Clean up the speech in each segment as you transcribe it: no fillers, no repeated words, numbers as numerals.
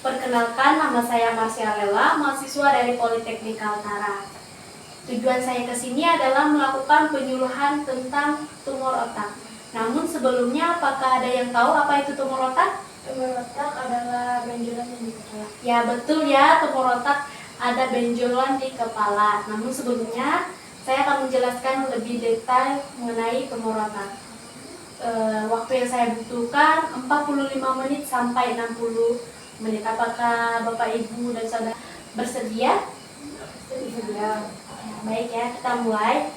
Perkenalkan, nama saya Marsialela, mahasiswa dari Politeknik Kaltara. Tujuan saya ke sini adalah melakukan penyuluhan tentang tumor otak. Namun sebelumnya, apakah ada yang tahu apa itu tumor otak? Tumor otak adalah benjolan yang di kepala. Ya, betul ya, tumor otak ada benjolan di kepala. Namun sebelumnya, saya akan menjelaskan lebih detail mengenai tumor otak. Waktu yang saya butuhkan 45 menit sampai 60 menit. Apakah Bapak, Ibu, dan Saudara bersedia? Bersedia. Baik ya, kita mulai.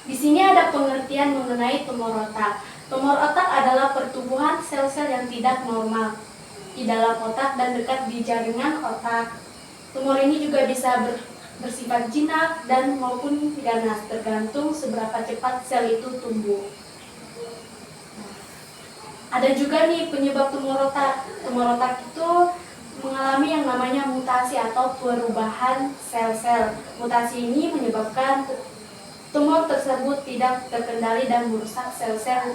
Di sini ada pengertian mengenai tumor otak. Tumor otak adalah pertumbuhan sel-sel yang tidak normal di dalam otak dan dekat di jaringan otak. Tumor ini juga bisa bersifat jinak dan maupun ganas, tergantung seberapa cepat sel itu tumbuh. Ada juga nih penyebab tumor otak. Tumor otak itu mengalami yang namanya mutasi atau perubahan sel-sel. Mutasi ini menyebabkan tumor tersebut tidak terkendali dan merusak sel-sel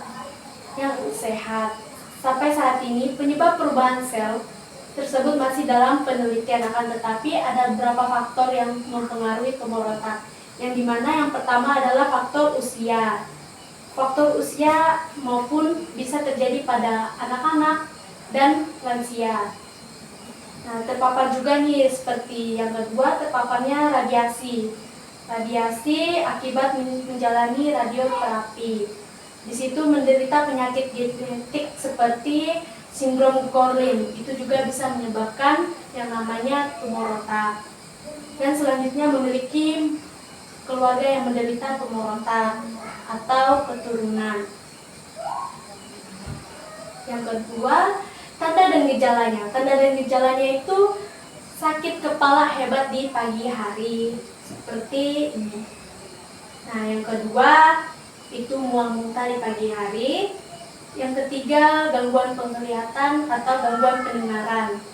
yang sehat. Sampai saat ini penyebab perubahan sel tersebut masih dalam penelitian, akan tetapi ada beberapa faktor yang mempengaruhi tumor otak. Yang dimana yang pertama adalah faktor usia. Faktor usia maupun bisa terjadi pada anak-anak dan lansia. Nah, terpapar juga nih seperti yang kedua, terpaparnya radiasi. Radiasi akibat menjalani radioterapi. Di situ menderita penyakit genetik seperti sindrom Gorlin. Itu juga bisa menyebabkan yang namanya tumor otak. Dan selanjutnya memiliki keluarga yang menderita tumor otak atau keturunan. Yang kedua, tanda dan gejalanya. Tanda dan gejalanya itu sakit kepala hebat di pagi hari, seperti ini. Nah, yang kedua itu mual muntah di pagi hari. Yang ketiga, gangguan penglihatan atau gangguan pendengaran.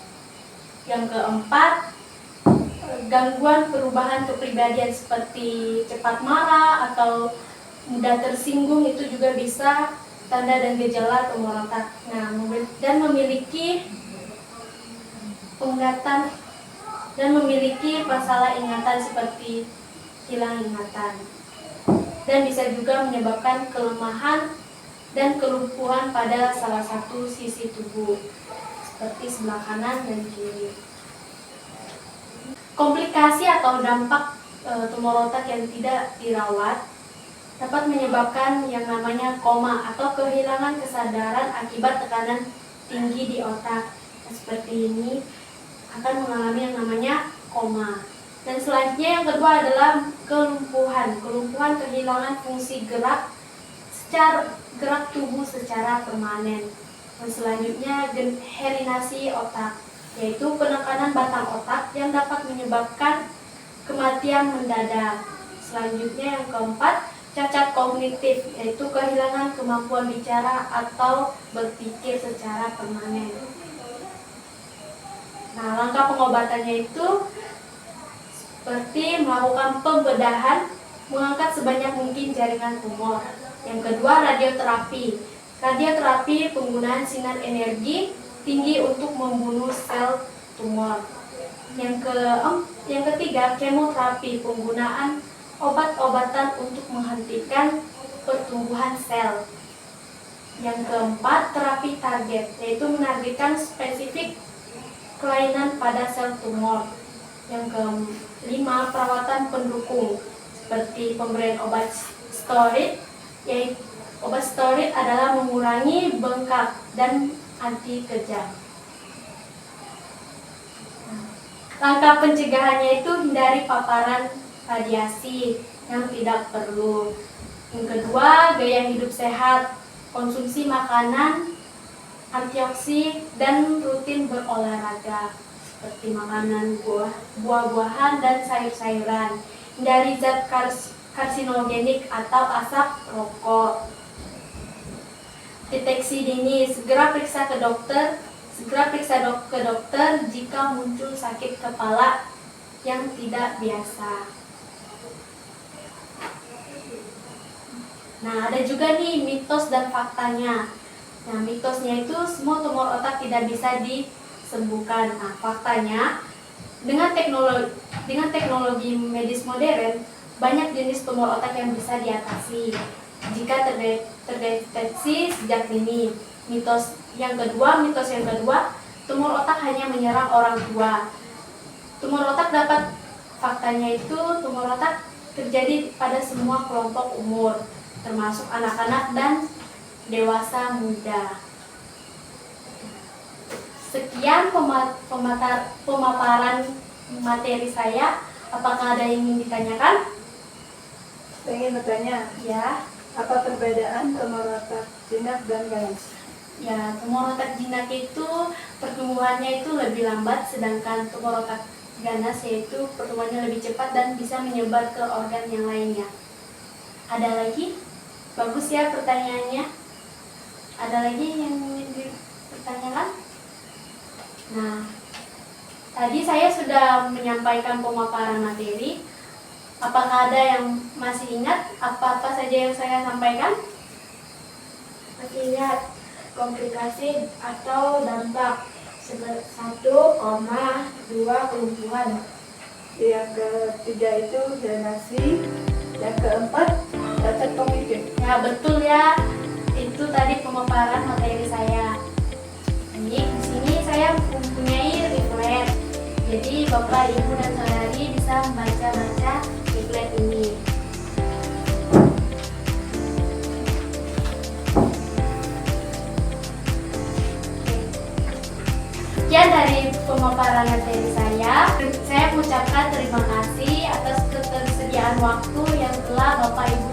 Yang keempat, gangguan perubahan kepribadian seperti cepat marah atau mudah tersinggung, itu juga bisa tanda dan gejala tumor otak. Nah, dan memiliki penglihatan dan memiliki masalah ingatan seperti hilang ingatan. Dan bisa juga menyebabkan kelemahan dan kelumpuhan pada salah satu sisi tubuh, seperti sebelah kanan dan kiri. Komplikasi atau dampak tumor otak yang tidak dirawat dapat menyebabkan yang namanya koma atau kehilangan kesadaran akibat tekanan tinggi di otak. Seperti ini akan mengalami yang namanya koma. Dan selanjutnya yang kedua adalah kelumpuhan. Kelumpuhan kehilangan fungsi gerak tubuh secara permanen. Dan selanjutnya herinasi otak, yaitu penekanan batang otak yang dapat menyebabkan kematian mendadak. Selanjutnya yang keempat, cacat kognitif, yaitu kehilangan kemampuan bicara atau berpikir secara permanen. Nah, langkah pengobatannya itu seperti melakukan pembedahan, mengangkat sebanyak mungkin jaringan tumor. Yang kedua, radioterapi. Radioterapi penggunaan sinar energi tinggi untuk membunuh sel tumor. Yang ketiga, kemoterapi, penggunaan obat-obatan untuk menghentikan pertumbuhan sel. Yang keempat, terapi target, yaitu menargetkan spesifik kelainan pada sel tumor. Yang kelima, perawatan pendukung seperti pemberian obat steroid, yaitu obat steroid adalah mengurangi bengkak dan anti kejang. Langkah pencegahannya itu hindari paparan radiasi yang tidak perlu. Yang kedua, gaya hidup sehat, konsumsi makanan antioksidan dan rutin berolahraga seperti makanan buah-buahan dan sayur-sayuran. Hindari zat karsinogenik atau asap rokok. Deteksi dini, segera periksa ke dokter jika muncul sakit kepala yang tidak biasa. Nah, ada juga nih mitos dan faktanya. Nah, mitosnya itu semua tumor otak tidak bisa disembuhkan. Nah, faktanya dengan teknologi medis modern, banyak jenis tumor otak yang bisa diatasi jika terdeteksi sejak dini. Mitos yang kedua, tumor otak hanya menyerang orang tua. Faktanya itu tumor otak terjadi pada semua kelompok umur, termasuk anak-anak dan dewasa muda. Sekian pemaparan materi saya. Apakah ada yang ingin ditanyakan? Pengen bertanya, Ya. apa perbedaan tumor otak jinak dan ganas? Ya, tumor otak jinak itu pertumbuhannya itu lebih lambat, sedangkan tumor otak ganas yaitu pertumbuhannya lebih cepat dan bisa menyebar ke organ yang lainnya. Ada lagi? Bagus ya pertanyaannya. Ada lagi yang ingin dipertanyakan? Nah, tadi saya sudah menyampaikan pemaparan materi. Apakah ada yang masih ingat apa-apa saja yang saya sampaikan? Masih ingat komplikasi atau dampak 1,2 kelumpuhan. Yang ketiga itu drenasi. Yang keempat cacat kognitif. Ya, betul ya. Itu tadi pemaparan materi saya. Jadi di sini saya mempunyai leaflet. Jadi Bapak, Ibu, dan saudari bisa membaca-baca leaflet ini. Sekian dari pemaparan materi saya. Saya mengucapkan terima kasih atas ketersediaan waktu yang telah Bapak Ibu